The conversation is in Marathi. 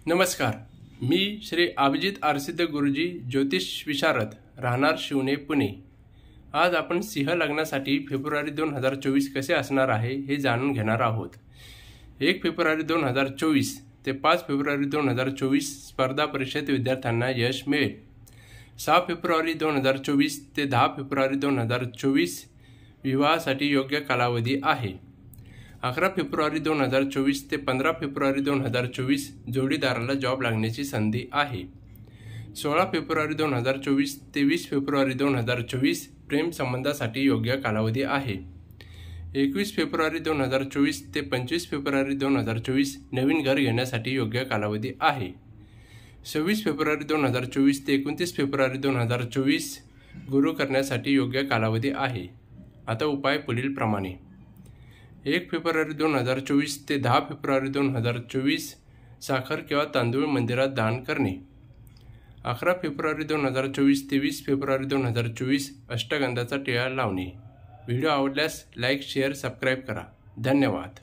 नमस्कार, मी श्री अभिजित आरसिद्ध गुरुजी ज्योतिष विशारद, राहणार शिवणे, पुणे। आज आपण सिंह लग्नासाठी फेब्रुवारी 2024 कसे असणार आहे हे जाणून घेणार आहोत। 1 फेब्रुवारी 2024 ते 5 फेब्रुवारी 2024 स्पर्धा परीक्षेत विद्यार्थ्यांना यश मिळेल। 6 फेब्रुवारी 2024 ते 10 फेब्रुवारी 2024 विवाहासाठी योग्य कालावधी आहे। 11 फेब्रुवारी 2024 ते 15 फेब्रुवारी 2024 जोडीदाराला जॉब लागण्याची संधी आहे। 16 फेब्रुवारी 2024 ते 20 फेब्रुवारी 2024 प्रेम संबंधासाठी योग्य कालावधी आहे। 21 फेब्रुवारी 2024 ते 25 फेब्रुवारी 2024 नवीन घर घेण्यासाठी योग्य कालावधी आहे। 26 फेब्रुवारी 2024 ते 29 फेब्रुवारी 2024 गुरु करण्यासाठी योग्य कालावधी आहे। आता उपाय पुढील प्रमाणे। 1 फेब्रुवारी 2024 ते 10 फेब्रुवारी 2024 साखर किंवा तांदूळ मंदिरात दान करणे। 11 फेब्रुवारी 2024 ते 20 फेब्रुवारी 2024 अष्टगंधाचा टिळा लावणे। व्हिडिओ आवडल्यास लाईक, शेअर, सबस्क्राईब करा। धन्यवाद।